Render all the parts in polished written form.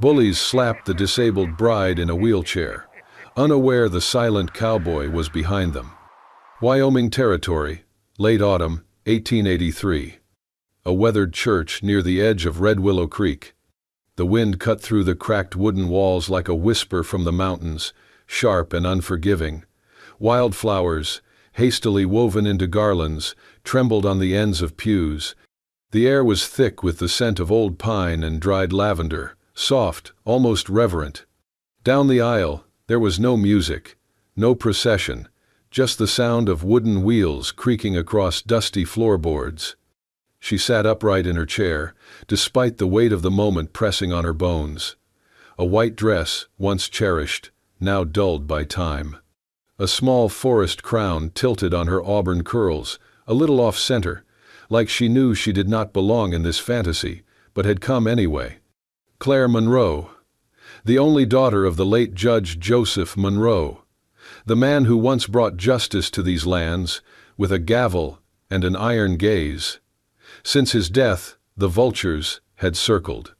Bullies slapped the disabled bride in a wheelchair, unaware the silent cowboy was behind them. Wyoming Territory, late autumn, 1883. A weathered church near the edge of Red Willow Creek. The wind cut through the cracked wooden walls like a whisper from the mountains, sharp and unforgiving. Wildflowers, hastily woven into garlands, trembled on the ends of pews. The air was thick with the scent of old pine and dried lavender, soft, almost reverent. Down the aisle, there was no music, no procession, just the sound of wooden wheels creaking across dusty floorboards. She sat upright in her chair, despite the weight of the moment pressing on her bones. A white dress, once cherished, now dulled by time. A small forest crown tilted on her auburn curls, a little off-center, like she knew she did not belong in this fantasy, but had come anyway. Claire Monroe, the only daughter of the late Judge Joseph Monroe, the man who once brought justice to these lands, with a gavel and an iron gaze. Since his death, the vultures had circled.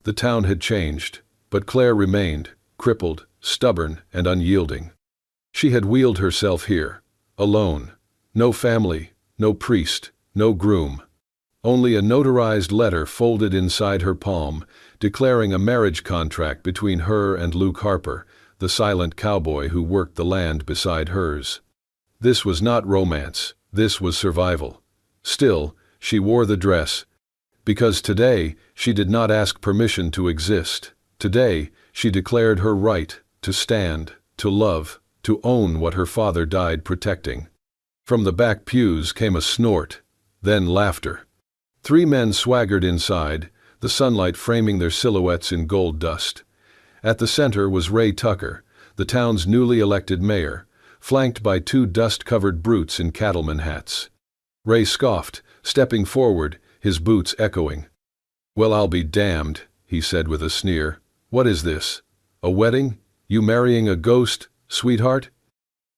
The town had changed, but Claire remained, crippled, stubborn, and unyielding. She had wheeled herself here, alone. No family, no priest, no groom. Only a notarized letter folded inside her palm, declaring a marriage contract between her and Luke Harper, the silent cowboy who worked the land beside hers. This was not romance, this was survival. Still, she wore the dress, because today she did not ask permission to exist. Today she declared her right to stand, to love, to own what her father died protecting. From the back pews came a snort, then laughter. 3 men swaggered inside, the sunlight framing their silhouettes in gold dust. At the center was Ray Tucker, the town's newly elected mayor, flanked by 2 dust-covered brutes in cattleman hats. Ray scoffed, stepping forward, his boots echoing. "Well, I'll be damned," he said with a sneer. "What is this? A wedding? You marrying a ghost, sweetheart?"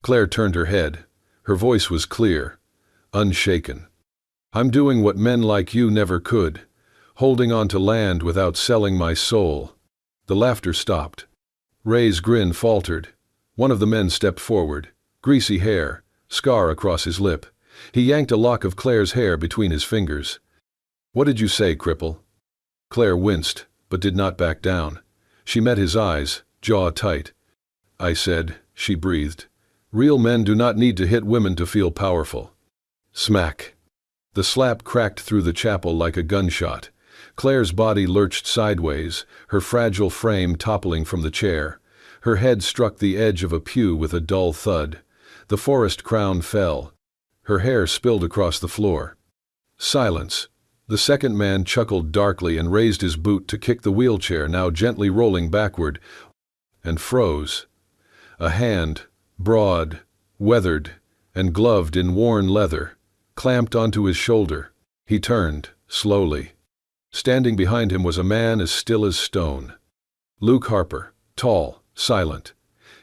Claire turned her head. Her voice was clear, unshaken. "I'm doing what men like you never could, holding on to land without selling my soul." The laughter stopped. Ray's grin faltered. One of the men stepped forward, greasy hair, scar across his lip. He yanked a lock of Claire's hair between his fingers. "What did you say, cripple?" Claire winced, but did not back down. She met his eyes, jaw tight. "I said," she breathed, "real men do not need to hit women to feel powerful." Smack. The slap cracked through the chapel like a gunshot. Claire's body lurched sideways, her fragile frame toppling from the chair. Her head struck the edge of a pew with a dull thud. The forest crown fell. Her hair spilled across the floor. Silence. The second man chuckled darkly and raised his boot to kick the wheelchair, now gently rolling backward, and froze. A hand, broad, weathered, and gloved in worn leather, clamped onto his shoulder. He turned, slowly. Standing behind him was a man as still as stone. Luke Harper, tall, silent.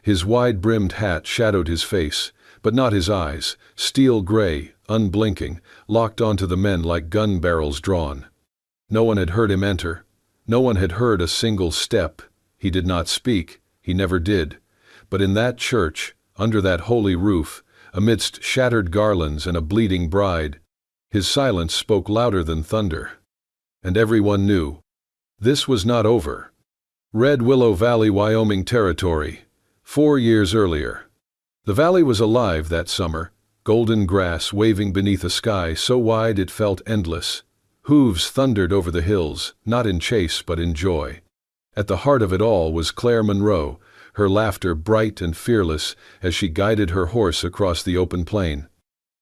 His wide-brimmed hat shadowed his face, but not his eyes, steel gray, unblinking, locked onto the men like gun barrels drawn. No one had heard him enter. No one had heard a single step. He did not speak. He never did. But in that church, under that holy roof, amidst shattered garlands and a bleeding bride, his silence spoke louder than thunder. And everyone knew. This was not over. Red Willow Valley, Wyoming Territory, 4 years earlier. The valley was alive that summer, golden grass waving beneath a sky so wide it felt endless. Hooves thundered over the hills, not in chase but in joy. At the heart of it all was Claire Monroe, her laughter bright and fearless as she guided her horse across the open plain.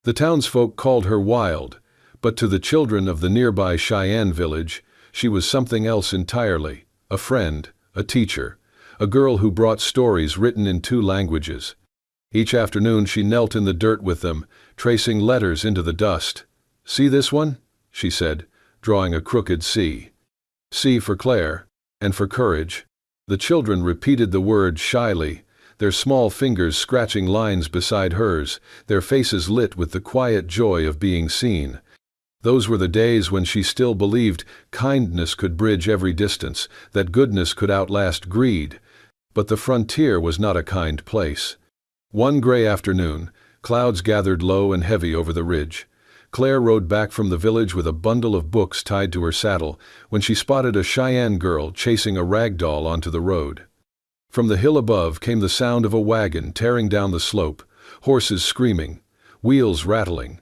The townsfolk called her wild, but to the children of the nearby Cheyenne village, she was something else entirely, a friend, a teacher, a girl who brought stories written in 2 languages. Each afternoon she knelt in the dirt with them, tracing letters into the dust. "See this one?" she said, drawing a crooked C. C for Claire, and for courage. The children repeated the word shyly, their small fingers scratching lines beside hers, their faces lit with the quiet joy of being seen. Those were the days when she still believed kindness could bridge every distance, that goodness could outlast greed. But the frontier was not a kind place. One gray afternoon, clouds gathered low and heavy over the ridge. Claire rode back from the village with a bundle of books tied to her saddle when she spotted a Cheyenne girl chasing a rag doll onto the road. From the hill above came the sound of a wagon tearing down the slope, horses screaming, wheels rattling.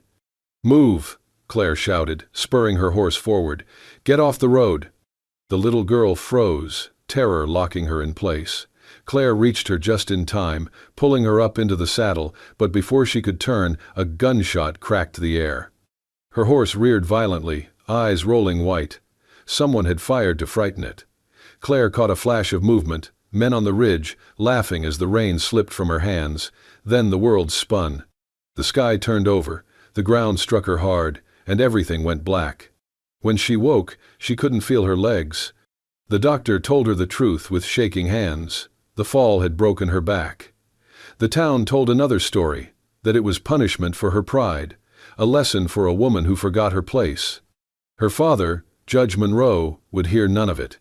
"Move!" Claire shouted, spurring her horse forward. "Get off the road!" The little girl froze, terror locking her in place. Claire reached her just in time, pulling her up into the saddle, but before she could turn, a gunshot cracked the air. Her horse reared violently, eyes rolling white. Someone had fired to frighten it. Claire caught a flash of movement, men on the ridge, laughing as the reins slipped from her hands. Then the world spun. The sky turned over, the ground struck her hard, and everything went black. When she woke, she couldn't feel her legs. The doctor told her the truth with shaking hands. The fall had broken her back. The town told another story, that it was punishment for her pride, a lesson for a woman who forgot her place. Her father, Judge Monroe, would hear none of it.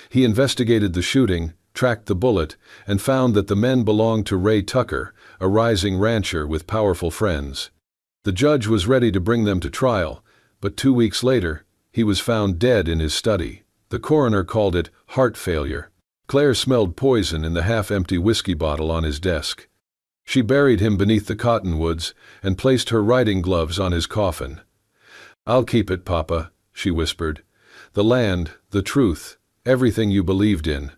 He investigated the shooting, tracked the bullet, and found that the men belonged to Ray Tucker, a rising rancher with powerful friends. The judge was ready to bring them to trial, but 2 weeks later, he was found dead in his study. The coroner called it heart failure. Claire smelled poison in the half-empty whiskey bottle on his desk. She buried him beneath the cottonwoods and placed her riding gloves on his coffin. "I'll keep it, Papa," she whispered. "The land, the truth, everything you believed in."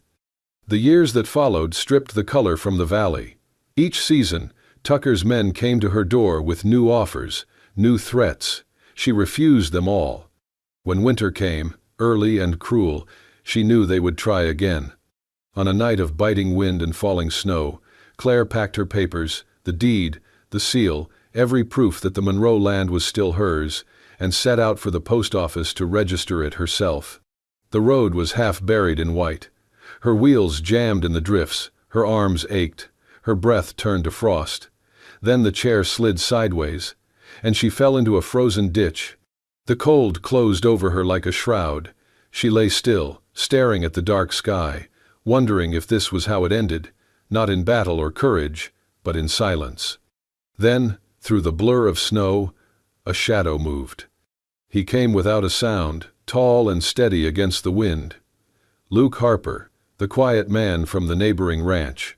The years that followed stripped the color from the valley. Each season, Tucker's men came to her door with new offers, new threats. She refused them all. When winter came, early and cruel, she knew they would try again. On a night of biting wind and falling snow, Claire packed her papers, the deed, the seal, every proof that the Monroe land was still hers, and set out for the post office to register it herself. The road was half buried in white. Her wheels jammed in the drifts, her arms ached, her breath turned to frost. Then the chair slid sideways, and she fell into a frozen ditch. The cold closed over her like a shroud. She lay still, staring at the dark sky, wondering if this was how it ended, not in battle or courage, but in silence. Then, through the blur of snow, a shadow moved. He came without a sound, tall and steady against the wind. Luke Harper, the quiet man from the neighboring ranch.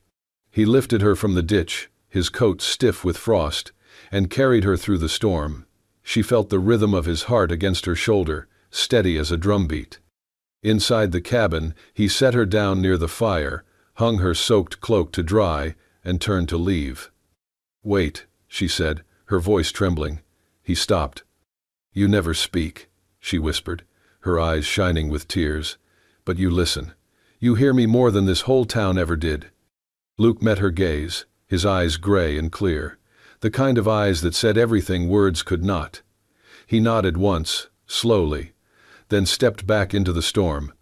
He lifted her from the ditch, his coat stiff with frost, and carried her through the storm. She felt the rhythm of his heart against her shoulder, steady as a drumbeat. Inside the cabin, he set her down near the fire, hung her soaked cloak to dry, and turned to leave. "Wait," she said, her voice trembling. He stopped. "You never speak," she whispered, her eyes shining with tears. "But you listen. You hear me more than this whole town ever did." Luke met her gaze, his eyes gray and clear, the kind of eyes that said everything words could not. He nodded once, slowly, then stepped back into the storm.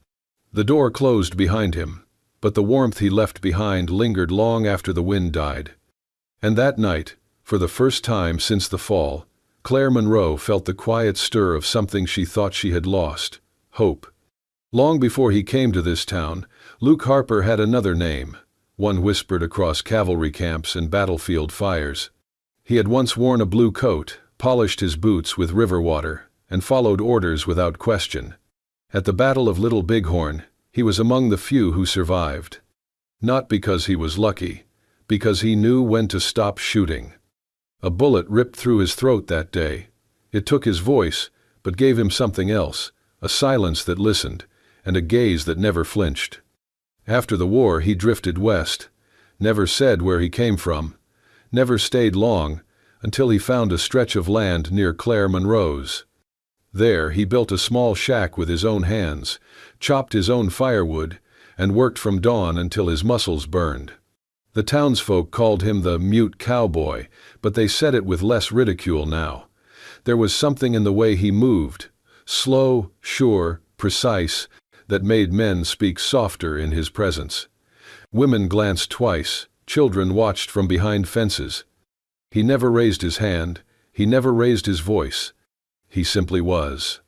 The door closed behind him, but the warmth he left behind lingered long after the wind died. And that night, for the first time since the fall, Claire Monroe felt the quiet stir of something she thought she had lost: hope. Long before he came to this town, Luke Harper had another name, one whispered across cavalry camps and battlefield fires. He had once worn a blue coat, polished his boots with river water, and followed orders without question. At the Battle of Little Bighorn, he was among the few who survived. Not because he was lucky, because he knew when to stop shooting. A bullet ripped through his throat that day. It took his voice, but gave him something else, a silence that listened, and a gaze that never flinched. After the war, he drifted west, never said where he came from, never stayed long, until he found a stretch of land near Claire Monroe's. There he built a small shack with his own hands, chopped his own firewood, and worked from dawn until his muscles burned. The townsfolk called him the mute cowboy, but they said it with less ridicule now. There was something in the way he moved, slow, sure, precise, that made men speak softer in his presence. Women glanced twice, children watched from behind fences. He never raised his hand, he never raised his voice. he simply was.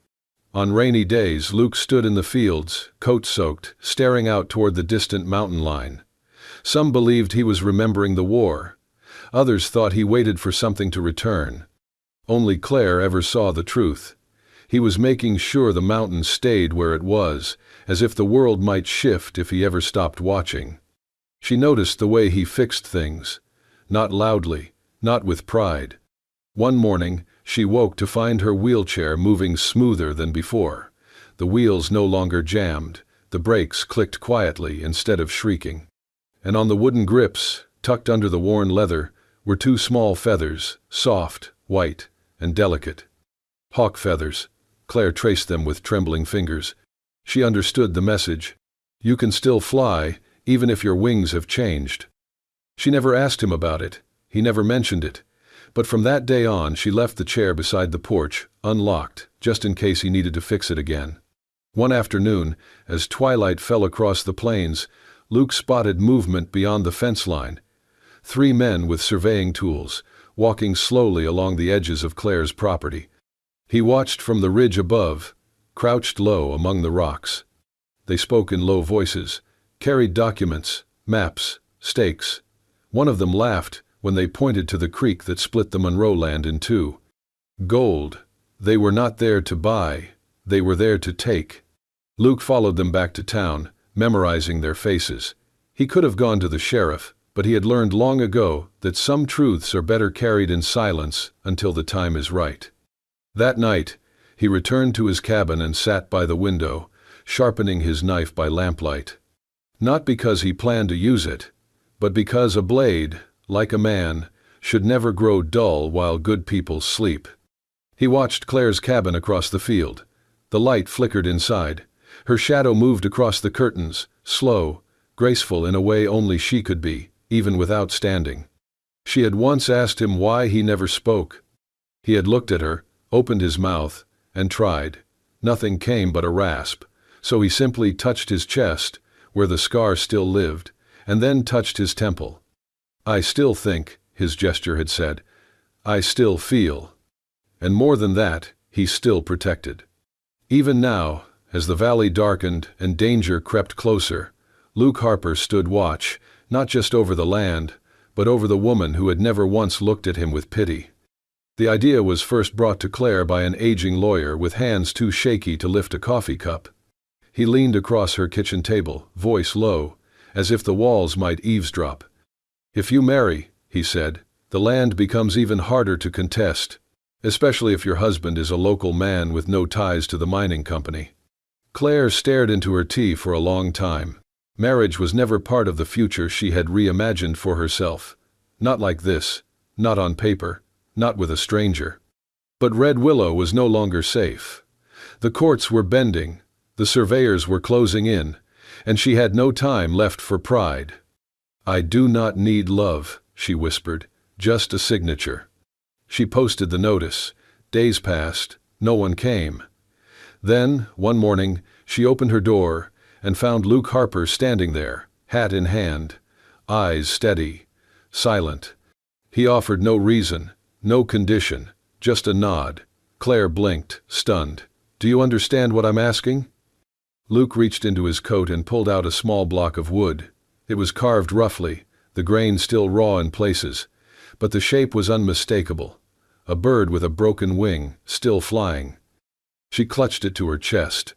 On rainy days, Luke stood in the fields, coat soaked, staring out toward the distant mountain line. Some believed he was remembering the war. Others thought he waited for something to return. Only Claire ever saw the truth. He was making sure the mountain stayed where it was, as if the world might shift if he ever stopped watching. She noticed the way he fixed things. Not loudly, not with pride. One morning, she woke to find her wheelchair moving smoother than before. The wheels no longer jammed, the brakes clicked quietly instead of shrieking. And on the wooden grips, tucked under the worn leather, were two small feathers, soft, white, and delicate. Hawk feathers. Claire traced them with trembling fingers. She understood the message. You can still fly, even if your wings have changed. She never asked him about it. He never mentioned it. But from that day on, she left the chair beside the porch, unlocked, just in case he needed to fix it again. One afternoon, as twilight fell across the plains, Luke spotted movement beyond the fence line. 3 men with surveying tools, walking slowly along the edges of Claire's property. He watched from the ridge above, crouched low among the rocks. They spoke in low voices, carried documents, maps, stakes. One of them laughed when they pointed to the creek that split the Monroe land in two. Gold. They were not there to buy, they were there to take. Luke followed them back to town, memorizing their faces. He could have gone to the sheriff, but he had learned long ago that some truths are better carried in silence until the time is right. That night, he returned to his cabin and sat by the window, sharpening his knife by lamplight. Not because he planned to use it, but because a blade, like a man, should never grow dull while good people sleep. He watched Claire's cabin across the field. The light flickered inside. Her shadow moved across the curtains, slow, graceful in a way only she could be, even without standing. She had once asked him why he never spoke. He had looked at her, opened his mouth, and tried. Nothing came but a rasp, so he simply touched his chest, where the scar still lived, and then touched his temple. I still think, his gesture had said. I still feel. And more than that, he still protected. Even now, as the valley darkened and danger crept closer, Luke Harper stood watch, not just over the land, but over the woman who had never once looked at him with pity. The idea was first brought to Claire by an aging lawyer with hands too shaky to lift a coffee cup. He leaned across her kitchen table, voice low, as if the walls might eavesdrop. If you marry, he said, the land becomes even harder to contest, especially if your husband is a local man with no ties to the mining company. Claire stared into her tea for a long time. Marriage was never part of the future she had reimagined for herself. Not like this, not on paper, not with a stranger. But Red Willow was no longer safe. The courts were bending, the surveyors were closing in, and she had no time left for pride. I do not need love, she whispered, just a signature. She posted the notice. Days passed, no one came. Then, one morning, she opened her door and found Luke Harper standing there, hat in hand, eyes steady, silent. He offered no reason, no condition, just a nod. Claire blinked, stunned. Do you understand what I'm asking? Luke reached into his coat and pulled out a small block of wood. It was carved roughly, the grain still raw in places, but the shape was unmistakable. A bird with a broken wing, still flying. She clutched it to her chest.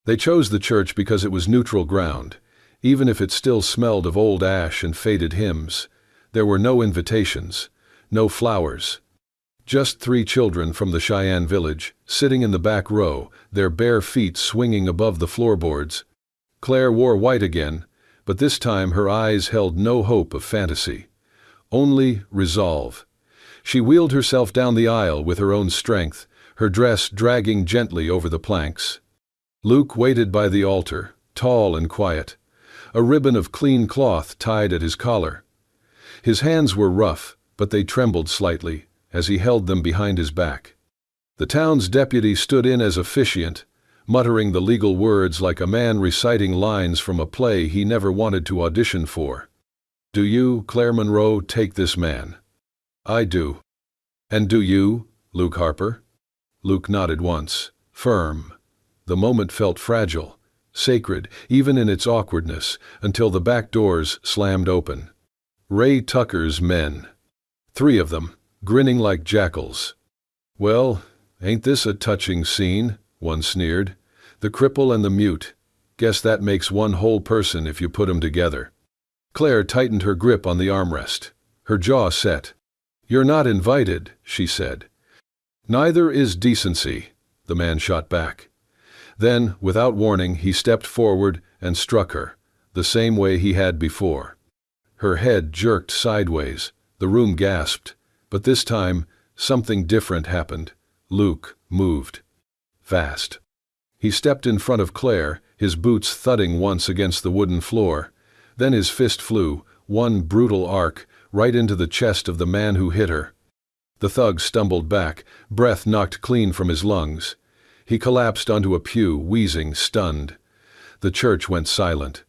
They chose the church because it was neutral ground, even if it still smelled of old ash and faded hymns. There were no invitations, no flowers. Just 3 children from the Cheyenne village, sitting in the back row, their bare feet swinging above the floorboards. Claire wore white again, but this time her eyes held no hope of fantasy. Only resolve. She wheeled herself down the aisle with her own strength, her dress dragging gently over the planks. Luke waited by the altar, tall and quiet, a ribbon of clean cloth tied at his collar. His hands were rough, but they trembled slightly as he held them behind his back. The town's deputy stood in as officiant, muttering the legal words like a man reciting lines from a play he never wanted to audition for. Do you, Claire Monroe, take this man? I do. And do you, Luke Harper? Luke nodded once. Firm. The moment felt fragile, sacred, even in its awkwardness, until the back doors slammed open. Ray Tucker's men. 3 of them, grinning like jackals. "Well, ain't this a touching scene?" one sneered. "The cripple and the mute. Guess that makes one whole person if you put 'em together." Claire tightened her grip on the armrest. Her jaw set. "You're not invited," she said. "Neither is decency," the man shot back. Then, without warning, he stepped forward and struck her, the same way he had before. Her head jerked sideways. The room gasped. But this time, something different happened. Luke moved. Fast. He stepped in front of Claire, his boots thudding once against the wooden floor. Then his fist flew, one brutal arc, right into the chest of the man who hit her. The thug stumbled back, breath knocked clean from his lungs. He collapsed onto a pew, wheezing, stunned. The church went silent.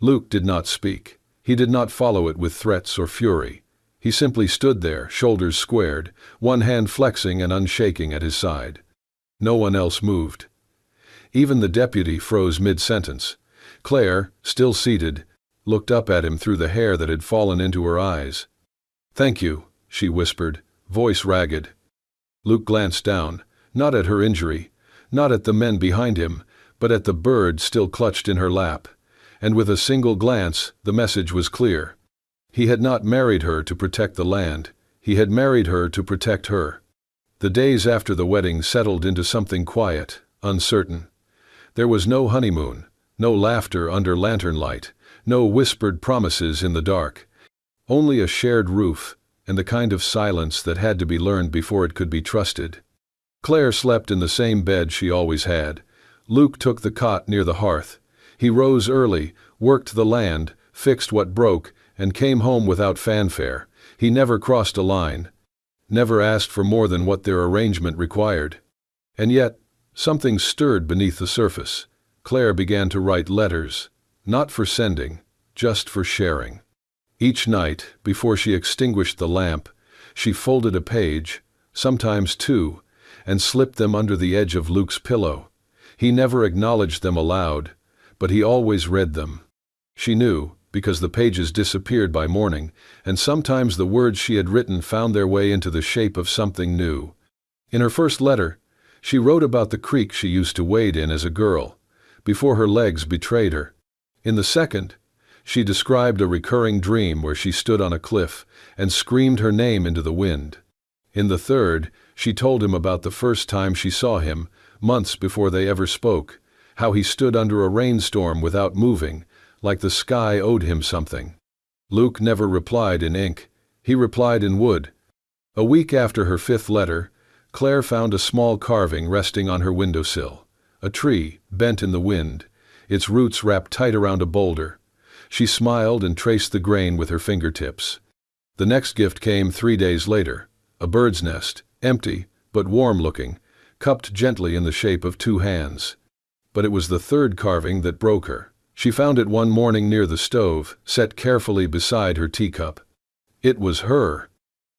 Luke did not speak. He did not follow it with threats or fury. He simply stood there, shoulders squared, one hand flexing and unshaking at his side. No one else moved. Even the deputy froze mid-sentence. Claire, still seated, looked up at him through the hair that had fallen into her eyes. "Thank you," she whispered, voice ragged. Luke glanced down, not at her injury, not at the men behind him, but at the bird still clutched in her lap. And with a single glance, the message was clear. He had not married her to protect the land. He had married her to protect her. The days after the wedding settled into something quiet, uncertain. There was no honeymoon, no laughter under lantern light, no whispered promises in the dark. Only a shared roof, and the kind of silence that had to be learned before it could be trusted. Claire slept in the same bed she always had. Luke took the cot near the hearth. He rose early, worked the land, fixed what broke, and came home without fanfare. He never crossed a line, never asked for more than what their arrangement required. And yet, something stirred beneath the surface. Claire began to write letters, not for sending, just for sharing. Each night, before she extinguished the lamp, she folded a page, sometimes 2, and slipped them under the edge of Luke's pillow. He never acknowledged them aloud, but he always read them. She knew, because the pages disappeared by morning, and sometimes the words she had written found their way into the shape of something new. In her first letter, she wrote about the creek she used to wade in as a girl, before her legs betrayed her. In the second, she described a recurring dream where she stood on a cliff and screamed her name into the wind. In the third, she told him about the first time she saw him, months before they ever spoke, how he stood under a rainstorm without moving, like the sky owed him something. Luke never replied in ink. He replied in wood. A week after her 5th letter, Claire found a small carving resting on her windowsill. A tree, bent in the wind, its roots wrapped tight around a boulder. She smiled and traced the grain with her fingertips. The next gift came 3 days later. A bird's nest, empty, but warm-looking, cupped gently in the shape of 2 hands. But it was the third carving that broke her. She found it one morning near the stove, set carefully beside her teacup. It was her.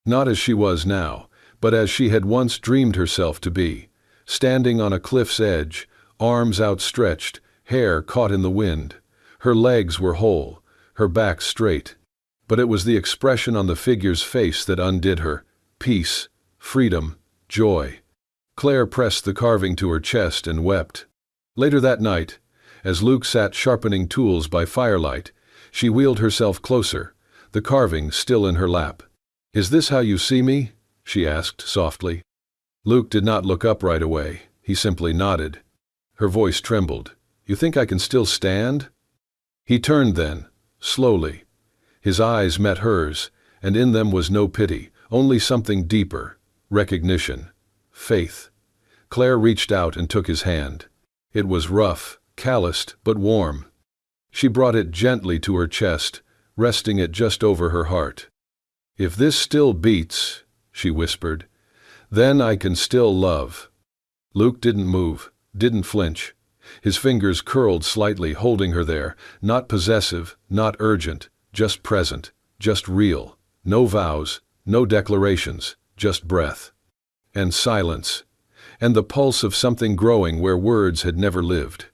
Not as she was now, but as she had once dreamed herself to be, standing on a cliff's edge, arms outstretched, hair caught in the wind. Her legs were whole, her back straight. But it was the expression on the figure's face that undid her. Peace, freedom, joy. Claire pressed the carving to her chest and wept. Later that night, as Luke sat sharpening tools by firelight, she wheeled herself closer, the carving still in her lap. "Is this how you see me?" she asked softly. Luke did not look up right away. He simply nodded. Her voice trembled. "You think I can still stand?" He turned then, slowly. His eyes met hers, and in them was no pity, only something deeper, recognition, faith. Claire reached out and took his hand. It was rough, calloused, but warm. She brought it gently to her chest, resting it just over her heart. "If this still beats," she whispered, "then I can still love." Luke didn't move, didn't flinch. His fingers curled slightly, holding her there, not possessive, not urgent, just present, just real. No vows, no declarations, just breath. And silence. and the pulse of something growing where words had never lived.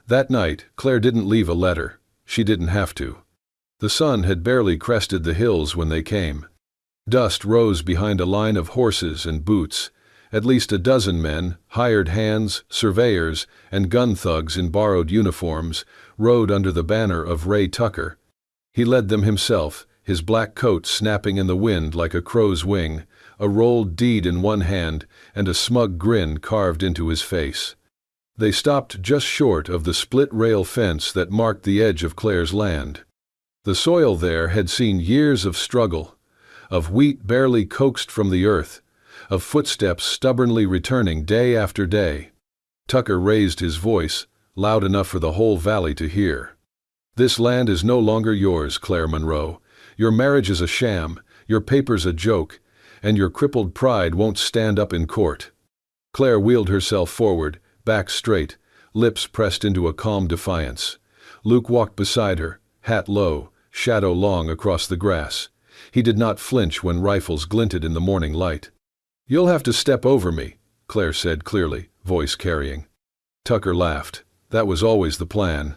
That night, Claire didn't leave a letter. She didn't have to. The sun had barely crested the hills when they came. Dust rose behind a line of horses and boots. At least a dozen men, hired hands, surveyors, and gun thugs in borrowed uniforms, rode under the banner of Ray Tucker. He led them himself, his black coat snapping in the wind like a crow's wing, a rolled deed in one hand, and a smug grin carved into his face. They stopped just short of the split-rail fence that marked the edge of Claire's land. The soil there had seen years of struggle, of wheat barely coaxed from the earth, of footsteps stubbornly returning day after day. Tucker raised his voice, loud enough for the whole valley to hear. "This land is no longer yours, Claire Monroe. Your marriage is a sham, your papers a joke, and your crippled pride won't stand up in court." Claire wheeled herself forward, back straight, lips pressed into a calm defiance. Luke walked beside her, hat low, shadow long across the grass. He did not flinch when rifles glinted in the morning light. "You'll have to step over me," Claire said clearly, voice carrying. Tucker laughed. That was always the plan.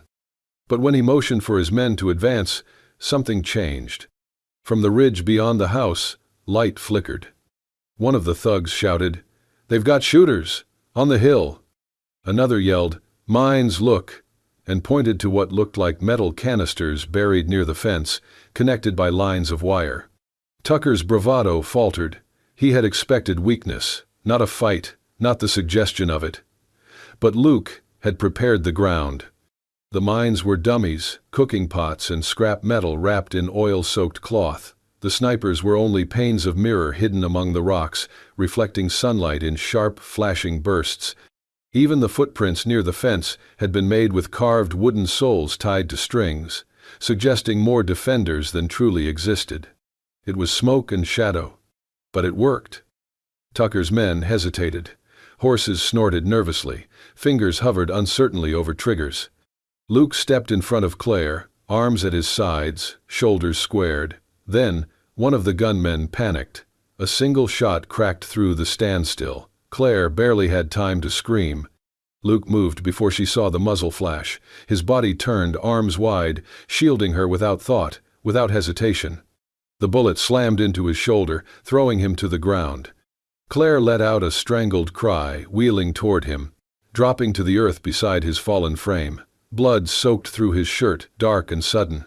But when he motioned for his men to advance, something changed. From the ridge beyond the house, light flickered. One of the thugs shouted, "They've got shooters! On the hill!" Another yelled, "Mines, look!" and pointed to what looked like metal canisters buried near the fence, connected by lines of wire. Tucker's bravado faltered. He had expected weakness, not a fight, not the suggestion of it. But Luke had prepared the ground. The mines were dummies, cooking pots and scrap metal wrapped in oil-soaked cloth. The snipers were only panes of mirror hidden among the rocks, reflecting sunlight in sharp, flashing bursts. Even the footprints near the fence had been made with carved wooden soles tied to strings, suggesting more defenders than truly existed. It was smoke and shadow. But it worked. Tucker's men hesitated. Horses snorted nervously. Fingers hovered uncertainly over triggers. Luke stepped in front of Claire, arms at his sides, shoulders squared. Then, one of the gunmen panicked. A single shot cracked through the standstill. Claire barely had time to scream. Luke moved before she saw the muzzle flash. His body turned, arms wide, shielding her without thought, without hesitation. The bullet slammed into his shoulder, throwing him to the ground. Claire let out a strangled cry, wheeling toward him, dropping to the earth beside his fallen frame. Blood soaked through his shirt, dark and sudden.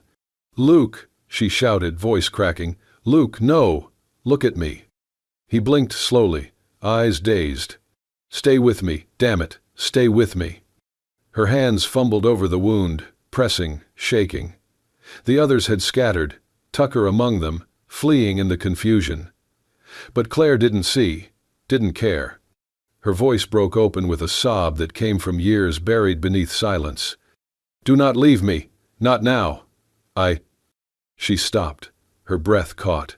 "Luke!" she shouted, voice cracking. "Luke, no! Look at me!" He blinked slowly, eyes dazed. "Stay with me, damn it, stay with me." Her hands fumbled over the wound, pressing, shaking. The others had scattered, Tucker among them, fleeing in the confusion. But Claire didn't see, didn't care. Her voice broke open with a sob that came from years buried beneath silence. "Do not leave me, not now. She stopped, her breath caught.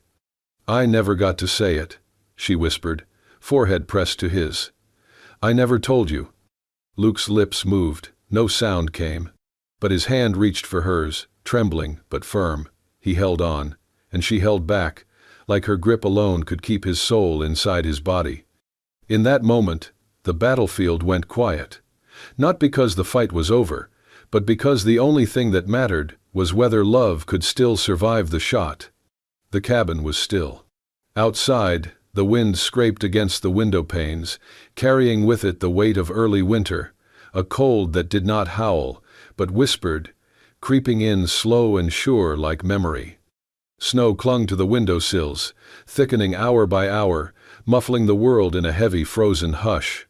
"I never got to say it," she whispered, forehead pressed to his. "I never told you." Luke's lips moved, no sound came, but his hand reached for hers, trembling but firm. He held on, and she held back, like her grip alone could keep his soul inside his body. In that moment, the battlefield went quiet. Not because the fight was over, but because the only thing that mattered was whether love could still survive the shot. The cabin was still. Outside, the wind scraped against the window panes, carrying with it the weight of early winter, a cold that did not howl, but whispered, creeping in slow and sure like memory. Snow clung to the windowsills, thickening hour by hour, muffling the world in a heavy frozen hush.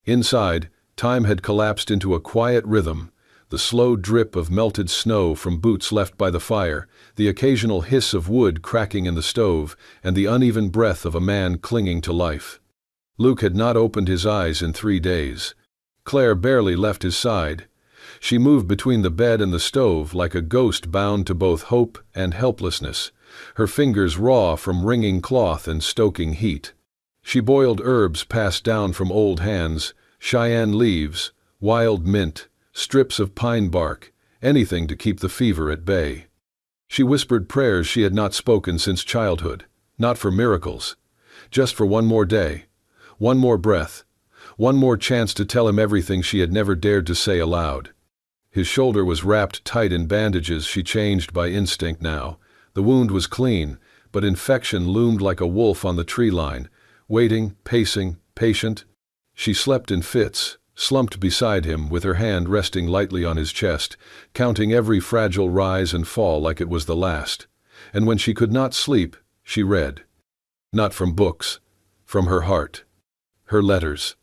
Inside, time had collapsed into a quiet rhythm, the slow drip of melted snow from boots left by the fire, the occasional hiss of wood cracking in the stove, and the uneven breath of a man clinging to life. Luke had not opened his eyes in 3 days. Claire barely left his side. She moved between the bed and the stove like a ghost bound to both hope and helplessness, her fingers raw from wringing cloth and stoking heat. She boiled herbs passed down from old hands, Cheyenne leaves, wild mint, strips of pine bark, anything to keep the fever at bay. She whispered prayers she had not spoken since childhood, not for miracles, just for one more day, one more breath, One more chance to tell him everything she had never dared to say aloud. His shoulder was wrapped tight in bandages she changed by instinct now. The wound was clean, but infection loomed like a wolf on the tree line, waiting, pacing, patient. She slept in fits, slumped beside him with her hand resting lightly on his chest, counting every fragile rise and fall like it was the last. And when she could not sleep, she read. Not from books, from her heart. Her letters.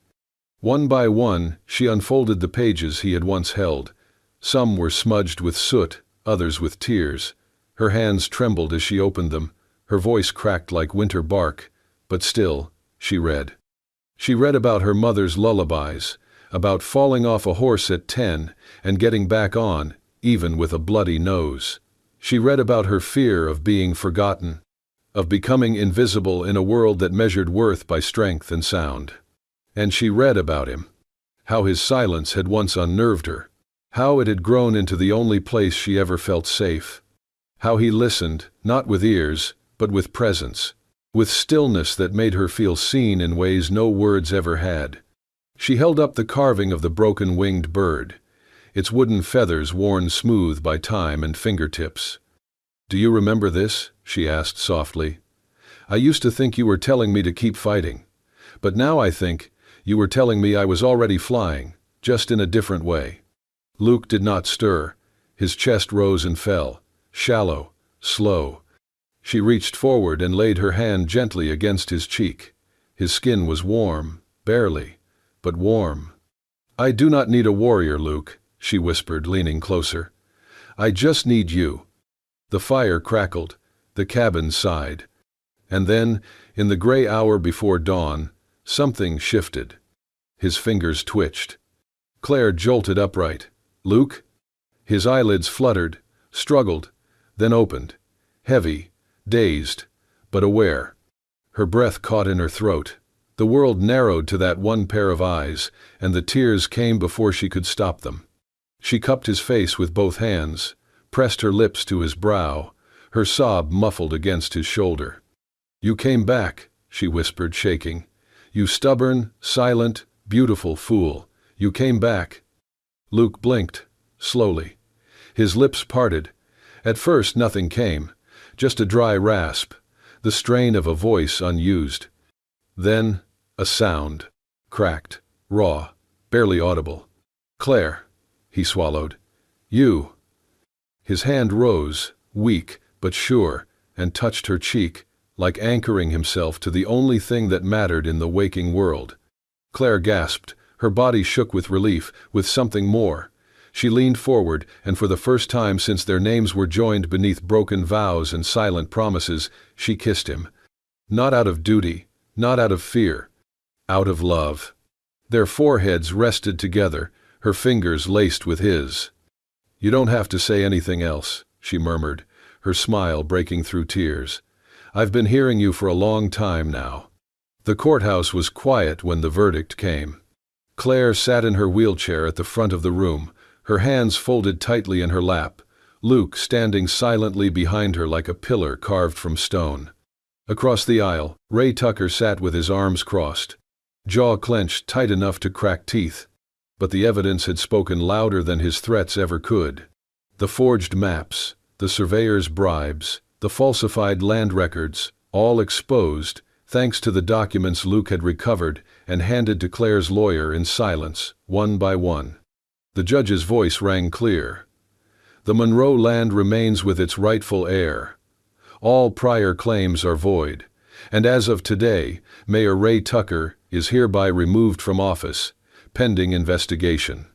One by one, she unfolded the pages he had once held. Some were smudged with soot, others with tears. Her hands trembled as she opened them, her voice cracked like winter bark, but still, she read. She read about her mother's lullabies, about falling off a horse at 10 and getting back on, even with a bloody nose. She read about her fear of being forgotten, of becoming invisible in a world that measured worth by strength and sound. And she read about him. How his silence had once unnerved her. How it had grown into the only place she ever felt safe. How he listened, not with ears, but with presence, with stillness that made her feel seen in ways no words ever had. She held up the carving of the broken-winged bird, its wooden feathers worn smooth by time and fingertips. "Do you remember this?" she asked softly. "I used to think you were telling me to keep fighting, but now I think you were telling me I was already flying, just in a different way." Luke did not stir. His chest rose and fell, shallow, slow. She reached forward and laid her hand gently against his cheek. His skin was warm, barely, but warm. "I do not need a warrior, Luke," she whispered, leaning closer. "I just need you." The fire crackled, the cabin sighed. And then, in the gray hour before dawn, something shifted. His fingers twitched. Claire jolted upright. "Luke?" His eyelids fluttered, struggled, then opened, heavy, dazed, but aware. Her breath caught in her throat. The world narrowed to that one pair of eyes, and the tears came before she could stop them. She cupped his face with both hands, pressed her lips to his brow, her sob muffled against his shoulder. "You came back," she whispered, shaking. "You stubborn, silent, beautiful fool. You came back." Luke blinked, slowly. His lips parted. At first nothing came, just a dry rasp, the strain of a voice unused. Then, a sound, cracked, raw, barely audible. "Claire," he swallowed. "You." His hand rose, weak but sure, and touched her cheek, like anchoring himself to the only thing that mattered in the waking world. Claire gasped. Her body shook with relief, with something more. She leaned forward, and for the first time since their names were joined beneath broken vows and silent promises, she kissed him. Not out of duty, not out of fear, out of love. Their foreheads rested together, her fingers laced with his. "You don't have to say anything else," she murmured, her smile breaking through tears. "I've been hearing you for a long time now." The courthouse was quiet when the verdict came. Claire sat in her wheelchair at the front of the room, her hands folded tightly in her lap, Luke standing silently behind her like a pillar carved from stone. Across the aisle, Ray Tucker sat with his arms crossed, jaw clenched tight enough to crack teeth. But the evidence had spoken louder than his threats ever could. The forged maps, the surveyor's bribes, the falsified land records, all exposed, thanks to the documents Luke had recovered and handed to Claire's lawyer in silence, one by one. The judge's voice rang clear. "The Monroe land remains with its rightful heir. All prior claims are void, and as of today, Mayor Ray Tucker is hereby removed from office, pending investigation."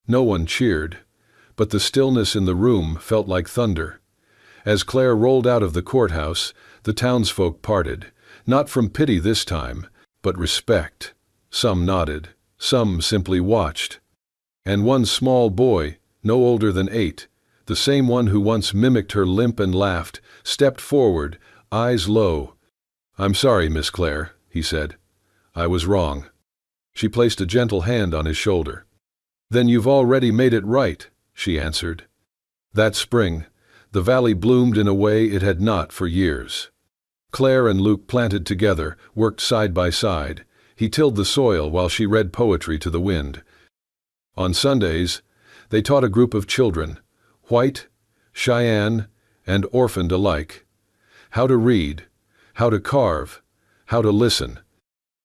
No one cheered, but the stillness in the room felt like thunder. As Claire rolled out of the courthouse, the townsfolk parted, not from pity this time, but respect. Some nodded, some simply watched. And one small boy, no older than 8, the same one who once mimicked her limp and laughed, stepped forward, eyes low. "I'm sorry, Miss Claire," he said. "I was wrong." She placed a gentle hand on his shoulder. "Then you've already made it right," she answered. That spring, the valley bloomed in a way it had not for years. Claire and Luke planted together, worked side by side, He tilled the soil while she read poetry to the wind. On Sundays, they taught a group of children, white, Cheyenne, and orphaned alike, how to read, how to carve, how to listen.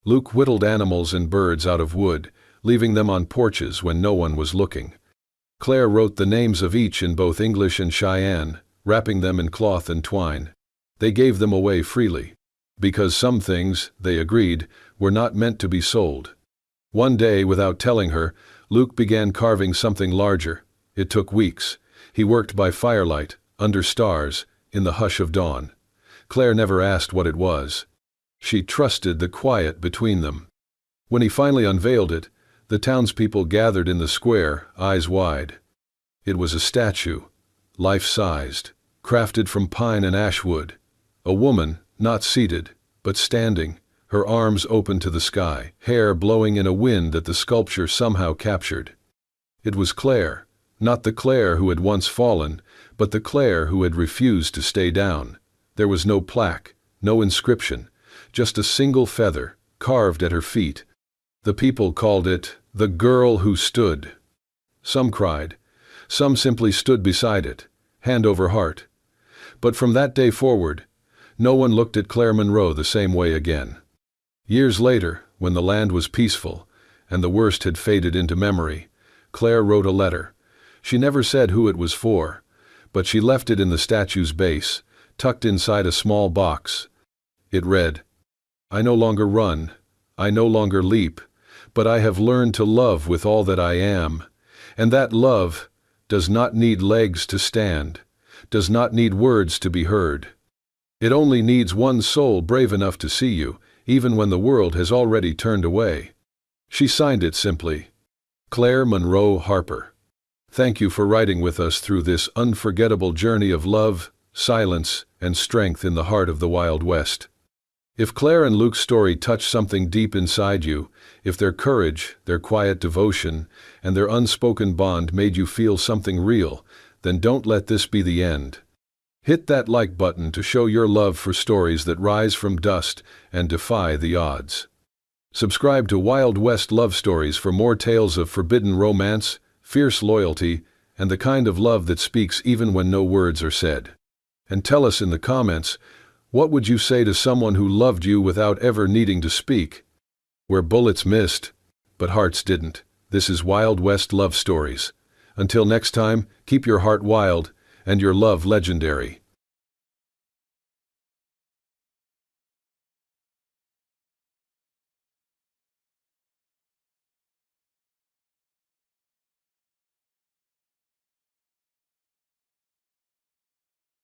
Luke whittled animals and birds out of wood, leaving them on porches when no one was looking. Claire wrote the names of each in both English and Cheyenne, wrapping them in cloth and twine. They gave them away freely, because some things, they agreed, were not meant to be sold. One day, without telling her, Luke began carving something larger. It took weeks. He worked by firelight, under stars, in the hush of dawn. Claire never asked what it was. She trusted the quiet between them. When he finally unveiled it, the townspeople gathered in the square, eyes wide. It was a statue, life-sized, crafted from pine and ash wood. A woman, not seated, but standing, her arms open to the sky, hair blowing in a wind that the sculpture somehow captured. It was Claire, not the Claire who had once fallen, but the Claire who had refused to stay down. There was no plaque, no inscription, just a single feather, carved at her feet. The people called it, "The Girl Who Stood." Some cried. Some simply stood beside it, hand over heart. But from that day forward, no one looked at Claire Monroe the same way again. Years later, when the land was peaceful, and the worst had faded into memory, Claire wrote a letter. She never said who it was for, but she left it in the statue's base, tucked inside a small box. It read, "I no longer run, I no longer leap, but I have learned to love with all that I am, and that love does not need legs to stand, does not need words to be heard. It only needs one soul brave enough to see you, even when the world has already turned away." She signed it simply, Claire Monroe Harper. Thank you for writing with us through this unforgettable journey of love, silence, and strength in the heart of the Wild West. If Claire and Luke's story touched something deep inside you, if their courage, their quiet devotion, and their unspoken bond made you feel something real, then don't let this be the end. Hit that like button to show your love for stories that rise from dust and defy the odds. Subscribe to Wild West Love Stories for more tales of forbidden romance, fierce loyalty, and the kind of love that speaks even when no words are said. And tell us in the comments, what would you say to someone who loved you without ever needing to speak? Where bullets missed, but hearts didn't. This is Wild West Love Stories. Until next time, keep your heart wild and your love legendary.